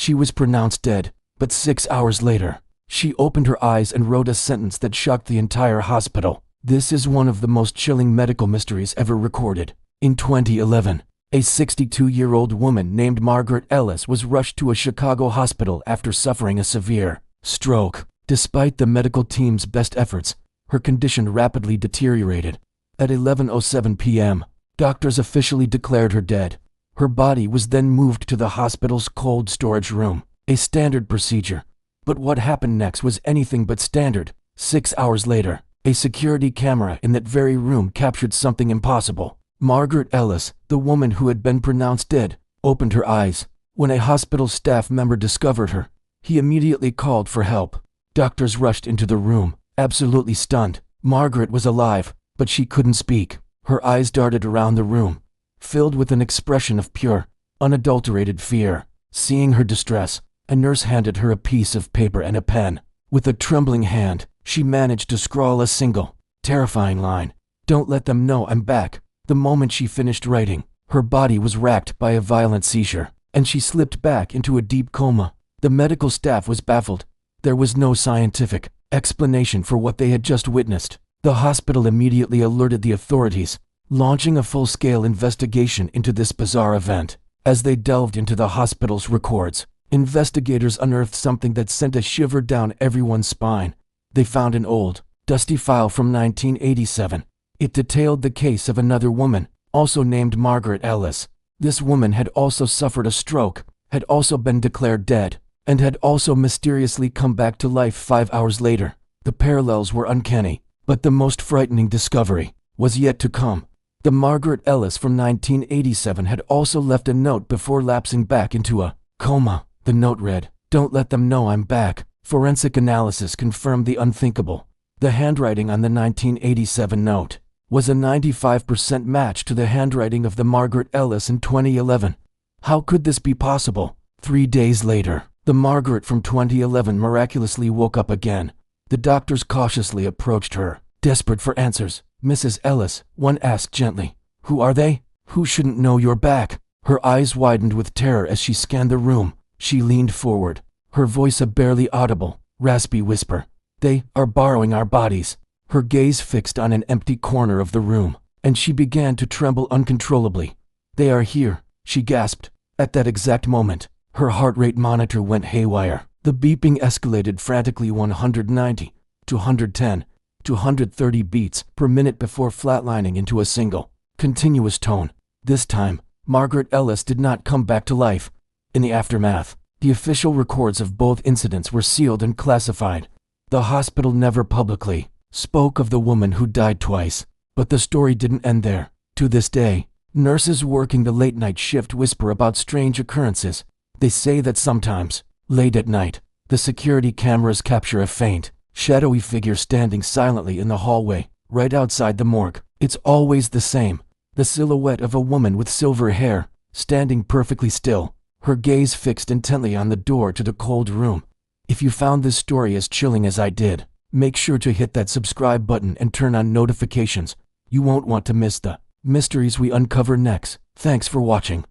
She was pronounced dead, but 6 hours later, she opened her eyes and wrote a sentence that shocked the entire hospital. This is one of the most chilling medical mysteries ever recorded. In 2011, a 62-year-old woman named Margaret Ellis was rushed to a Chicago hospital after suffering a severe stroke. Despite the medical team's best efforts, her condition rapidly deteriorated. At 11:07 p.m., doctors officially declared her dead. Her body was then moved to the hospital's cold storage room, a standard procedure. But what happened next was anything but standard. 6 hours later, a security camera in that very room captured something impossible. Margaret Ellis, the woman who had been pronounced dead, opened her eyes. When a hospital staff member discovered her, he immediately called for help. Doctors rushed into the room, absolutely stunned. Margaret was alive, but she couldn't speak. Her eyes darted around the room, filled with an expression of pure, unadulterated fear. Seeing her distress, a nurse handed her a piece of paper and a pen. With a trembling hand, she managed to scrawl a single, terrifying line. "Don't let them know I'm back." The moment she finished writing, her body was racked by a violent seizure, and she slipped back into a deep coma. The medical staff was baffled. There was no scientific explanation for what they had just witnessed. The hospital immediately alerted the authorities, launching a full-scale investigation into this bizarre event. As they delved into the hospital's records, investigators unearthed something that sent a shiver down everyone's spine. They found an old, dusty file from 1987. It detailed the case of another woman, also named Margaret Ellis. This woman had also suffered a stroke, had also been declared dead, and had also mysteriously come back to life 5 hours later. The parallels were uncanny, but the most frightening discovery was yet to come. The Margaret Ellis from 1987 had also left a note before lapsing back into a coma. The note read, "Don't let them know I'm back." Forensic analysis confirmed the unthinkable. The handwriting on the 1987 note was a 95% match to the handwriting of the Margaret Ellis in 2011. How could this be possible? 3 days later, the Margaret from 2011 miraculously woke up again. The doctors cautiously approached her, desperate for answers. "Mrs. Ellis," one asked gently, "who are they? Who shouldn't know you're back?" Her eyes widened with terror as she scanned the room. She leaned forward, her voice a barely audible, raspy whisper. "They are borrowing our bodies." Her gaze fixed on an empty corner of the room, and she began to tremble uncontrollably. "They are here," she gasped. At that exact moment, her heart rate monitor went haywire. The beeping escalated frantically, 190, 210, 230 beats per minute before flatlining into a single, continuous tone. This time, Margaret Ellis did not come back to life. In the aftermath, the official records of both incidents were sealed and classified. The hospital never publicly spoke of the woman who died twice, but the story didn't end there. To this day, nurses working the late-night shift whisper about strange occurrences. They say that sometimes, late at night, the security cameras capture a faint, shadowy figure standing silently in the hallway, right outside the morgue. It's always the same, the silhouette of a woman with silver hair, standing perfectly still, her gaze fixed intently on the door to the cold room. If you found this story as chilling as I did, make sure to hit that subscribe button and turn on notifications. You won't want to miss the mysteries we uncover next. Thanks for watching.